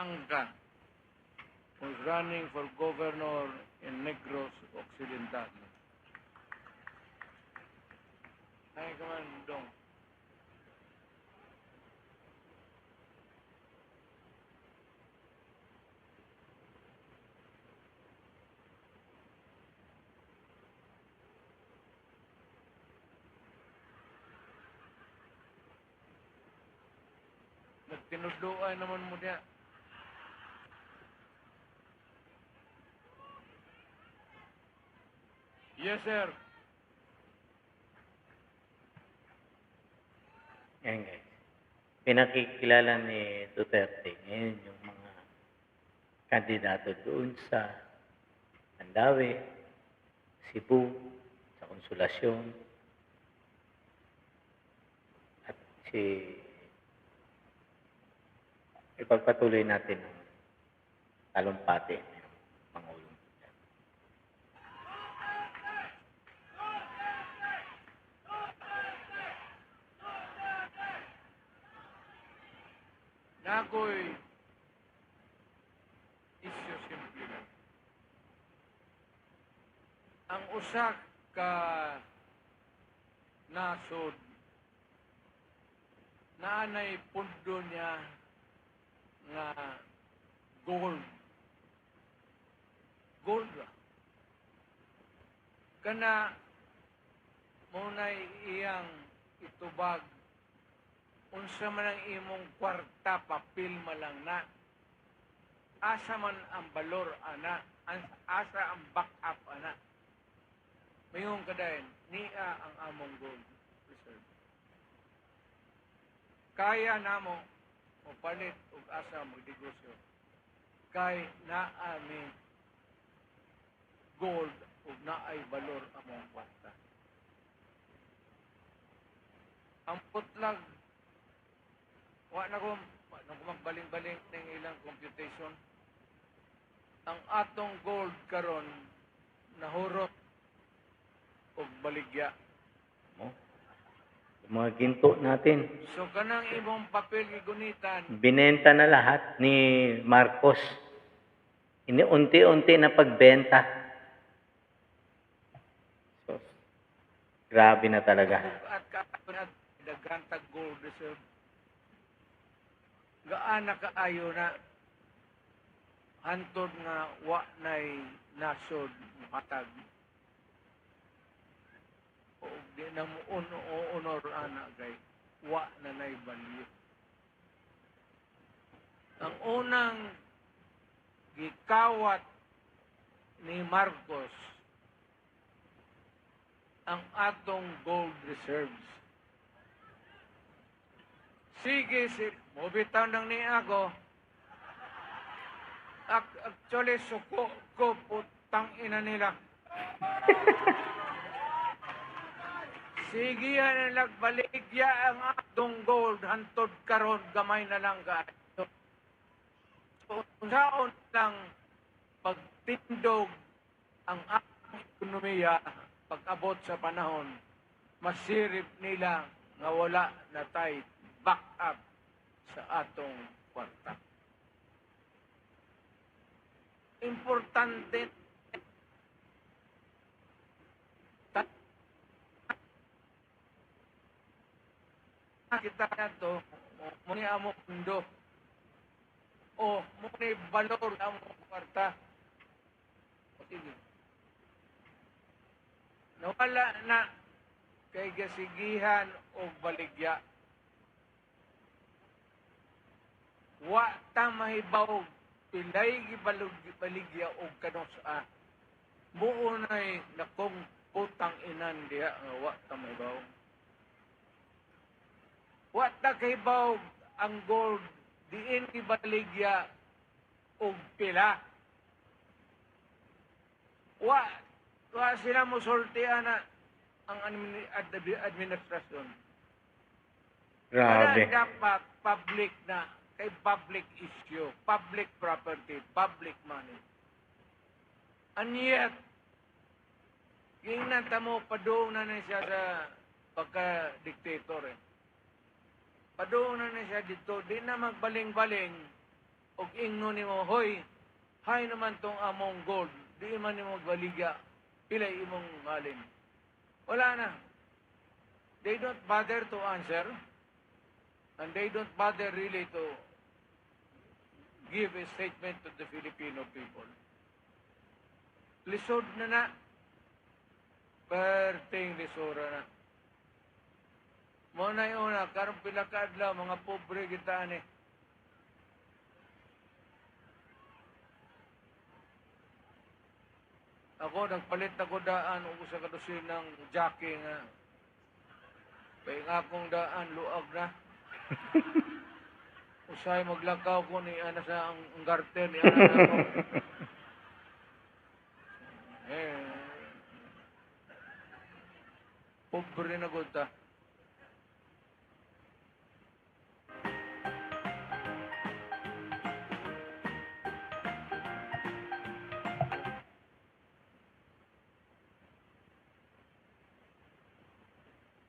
Angka was running for governor in Negros Occidental. Ay, come on, Dong. Nagtinudluan naman mo niya. Yes, sir. Yan guys. Pinakikilala ni Duterte ngayon yung mga kandidato doon sa Mandawi, Cebu, sa Konsolasyon, at ipagpatuloy natin ang talumpati ng Pangulong. Nakoy isyo simple lang. Ang usak ka nasod naanay pundo niya nga gold. Gold ba? Kana munay iyang itubag unsa man ang imong kwarta papel malang na asa man ang balor ana asa ang backup ana mayong kadayon niya ang among gold reserve kaya namo o palit og asa magnegosyo kay naa mi gold ug naay balor among kwarta ang putlag wa na ko magbaling-baling ng ilang computation. Ang atong gold karon nahurot og baligya. Yung mga ginto natin, So kanang imong papel gigunitan, binenta na lahat ni Marcos. Unti-unti na pagbenta. So, grabe na talaga. at kapunat daghang tag gold reserve. Gaan na kaayo na hantod nga wa nay nasod matag. O di na mo honor ana kay wa na nay value. Ang unang gikawat ni Marcos ang atong gold reserves. Sige, mobitaw nang ni ako. Actually, suko ko putang ina nila. Sige yan ang nagbaligya ang atong gold hantod karon gamay na lang ka. So, unsaon lang pagtindog ang atong ekonomiya pag-abot sa panahon, masirip nila nga wala na tay back up sa atong kwarta. Importante kita na to muni amo pundo o muni balor amo kwarta. O sige. Nawala na kay gasigihan o baligya. Wa ta mahibaw pilay gibaligya og kanosa. Buo nay nakong putang inan diha nga wa ta mahibaw. Wa ta kahibaw ang gold diin gibaligya og pila. Wa sila mo sultian na ang administrasyon. Grabe. Wala dapat public na kay public issue, public property, public money. And yet, yung natamo, padoong na siya sa pagka-dictator. Padoong na siya dito, di na magbaling-baling og ingno nimo, hoy, hay naman tong among gold, di man nimo magbaligya, pilay imong halin. Wala na. They don't bother to answer, and they don't bother really to give a statement to the Filipino people. Lisod na na. Perting lisura na. Muna yung una, karong pila ka adlaw, mga pobre kita ni. Ako, nagpalit ako daan, ug sa kadusin ng jockey nga. Kaya nga akong daan, luag na. Usay maglakaw ko ni ana sa ang garter ni ana na ako. Pobre na gud ta.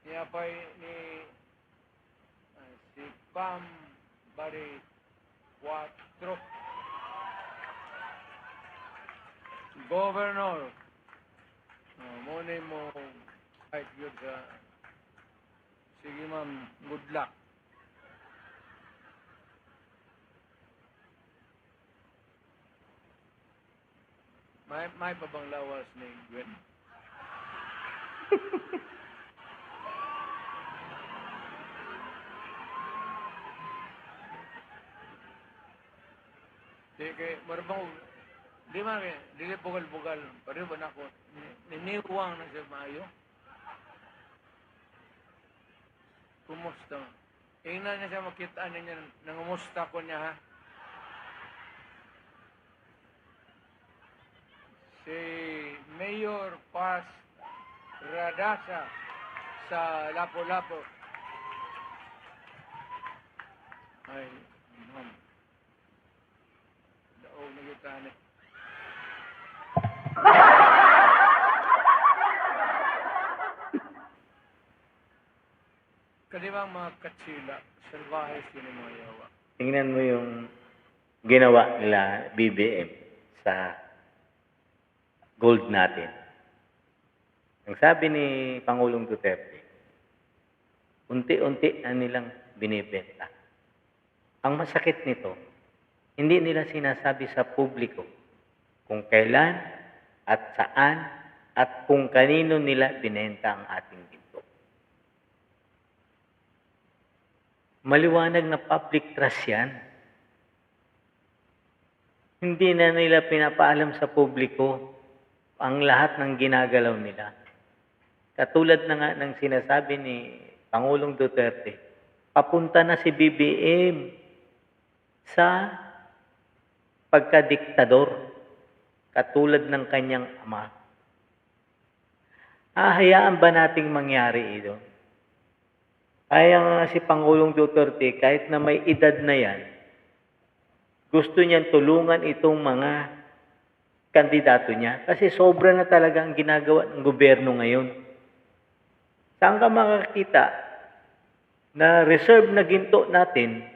Niya pa ni si Pam Bari 4 Governor. Muna mo kahit yun sa sige ma'am, good luck. May pa bang lawas ni Gwen? Di kay marabang di man dili bugal-bugal pareho ba nako niniwang na siya maayo. Kumusta? Ingnan niya siya makita niya nangumusta ko niya ha. Si Mayor Paz Radasa sa Lapu-Lapu. Ay, ma'am. Daog na kita ni. Kanibang mga katsila, salvahe sino mga yawa. Tingnan mo yung ginawa nila BBM sa gold natin. Ang sabi ni Pangulong Duterte, unti-unti na nilang binibenta. Ang masakit nito, hindi nila sinasabi sa publiko kung kailan at saan at kung kanino nila binenta ang ating ginto. Maliwanag na public trust yan. Hindi na nila pinapaalam sa publiko ang lahat ng ginagalaw nila. Katulad na nga ng sinasabi ni Pangulong Duterte, papunta na si BBM sa pagkadiktador, katulad ng kanyang ama. Hahayaan ba nating mangyari ito? Kaya nga si Pangulong Duterte, kahit na may edad na yan, gusto niyang tulungan itong mga kandidato niya kasi sobra na talaga ang ginagawa ng gobyerno ngayon. Saan ka makakita na reserve na ginto natin,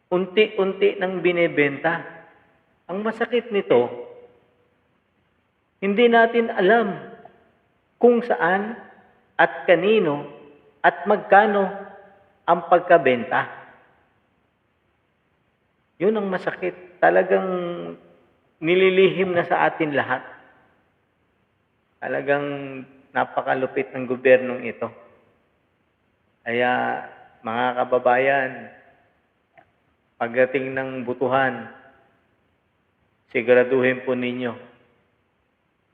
unti-unti nang binebenta? Ang masakit nito, hindi natin alam kung saan at kanino at magkano ang pagkabenta. Yun ang masakit. Talagang nililihim na sa atin lahat. Talagang napakalupit ng gobyernong ito. Kaya mga kababayan, pagdating ng butuhan, siguraduhin po ninyo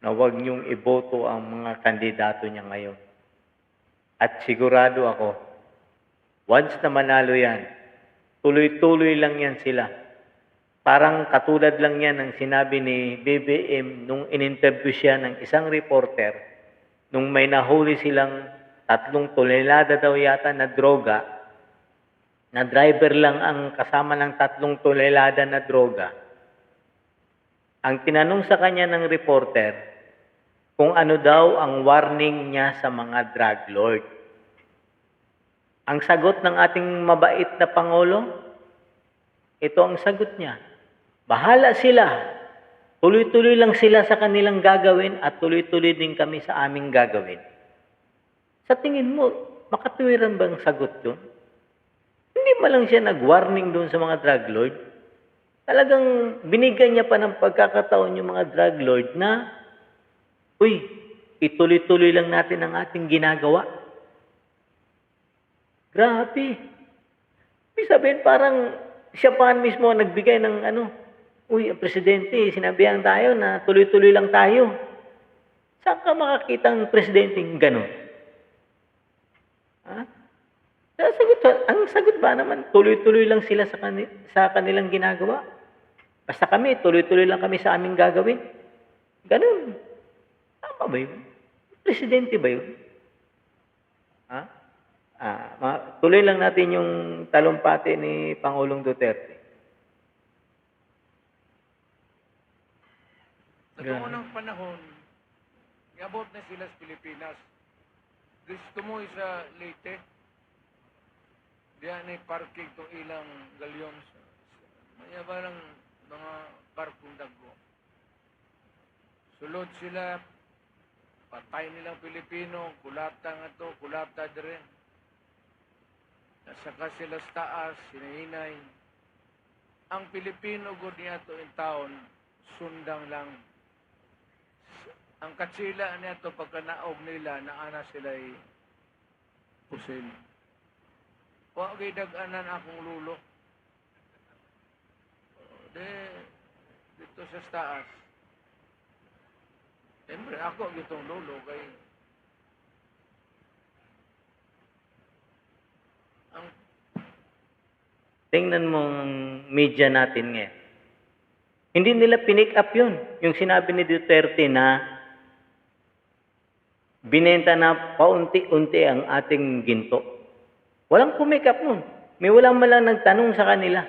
na huwag niyong iboto ang mga kandidato niya ngayon. At sigurado ako, once na manalo yan, tuloy-tuloy lang yan sila. Parang katulad lang yan ang sinabi ni BBM nung in-interview siya ng isang reporter nung may nahuli silang 3 tonelada daw yata na droga, na driver lang ang kasama ng 3 tonelada na droga. Ang tinanong sa kanya ng reporter kung ano daw ang warning niya sa mga drug lord. Ang sagot ng ating mabait na Pangulo, Ito ang sagot niya. Bahala sila. Tuloy-tuloy lang sila sa kanilang gagawin at tuloy-tuloy din kami sa aming gagawin. Sa tingin mo, makatuwiran bang sagot yun? Hindi ba lang siya nag-warning doon sa mga drug lord? Talagang binigyan niya pa ng pagkakataon yung mga drug lord na, uy, ituloy-tuloy lang natin ang ating ginagawa. Grabe. Ibig sabihin, parang siya pa mismo ang nagbigay ng uy, ang presidente, sinabihan tayo na tuloy-tuloy lang tayo. Saan ka makakita ang presidenteng gano'n? Ha? Ang sagot ba naman, tuloy-tuloy lang sila sa kanilang ginagawa? Basta kami, tuloy-tuloy lang kami sa aming gagawin. Ganun. Tama ba yun? Presidente ba yun? Ha? Tuloy lang natin yung talumpati ni Pangulong Duterte. Sa unang panahon, iabot na sila sa Pilipinas. Gusto mo sa Leyte, diyan ay parking itong ilang galyon. Maya ba ng mga barkong dago. Sulod sila, patay nilang Pilipino, kulata nga to, kulata dire. Nasaka sila sa taas, sinahinay. Ang Pilipino gud niya to in taon, sundang lang. Ang katsila niya to pagka naog nila, naana sila'y pusil. Huwag dag-anan akong lulo. Dito sa taas. Siyempre, ako gitong lulo kay ang Tingnan mo ang media natin ngayon. Hindi nila pinick up yun. Yung sinabi ni Duterte na binenta na paunti-unti ang ating ginto. Walang pumick up nun. May walang malang nagtanong sa kanila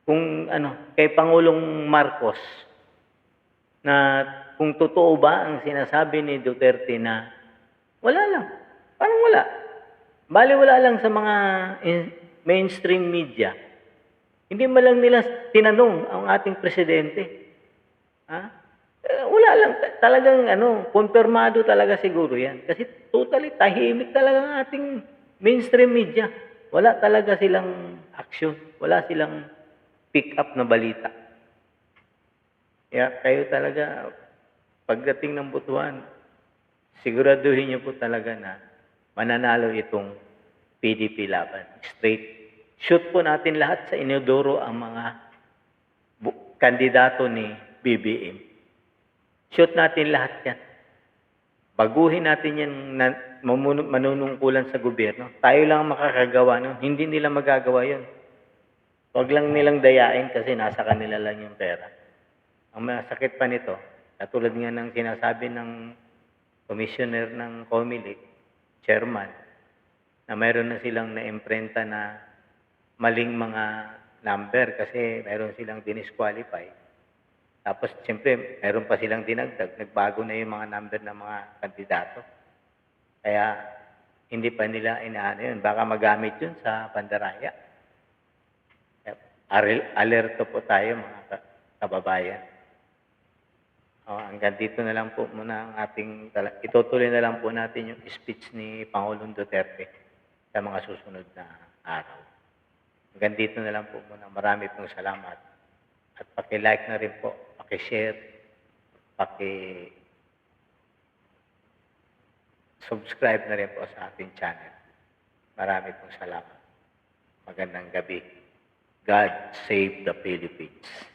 kung kay Pangulong Marcos na kung totoo ba ang sinasabi ni Duterte na wala lang. Parang wala. Baliwala lang sa mga mainstream media. Hindi man lang nila tinanong ang ating presidente. Ha? Wala lang. Talagang kumpirmado talaga siguro yan. Kasi totally tahimik talaga ang ating mainstream media. Wala talaga silang action. Wala silang pick up na balita. Kaya kayo talaga, pagdating ng butuan, siguraduhin niyo po talaga na mananalo itong PDP laban. Straight. Shoot po natin lahat sa inodoro ang mga kandidato ni BBM. Shoot natin lahat yan. Baguhin natin yan na manunungkulan sa gobyerno. Tayo lang makakagawa nun. Hindi nila magagawa yun. Huwag lang nilang dayain kasi nasa kanila lang yung pera. Ang masakit pa nito, katulad nga ng sinasabi ng commissioner ng COMELEC, chairman, na mayroon na silang na-imprenta na maling mga number kasi mayroon silang dinisqualify. Tapos, siyempre, mayroon pa silang dinagdag. Nagbago na yung mga number ng mga kandidato. Kaya, hindi pa nila inaano yun. Baka magamit yun sa pandaraya. Alerto po tayo, mga kababayan. Hanggang dito na lang po muna ang ating... Itutuloy na lang po natin yung speech ni Pangulong Duterte sa mga susunod na araw. Hanggang dito na lang po muna. Marami pong salamat. At paki-like na rin po, paki-share, paki-subscribe na rin po sa ating channel. Marami pong salamat. Magandang gabi. God save the Philippines.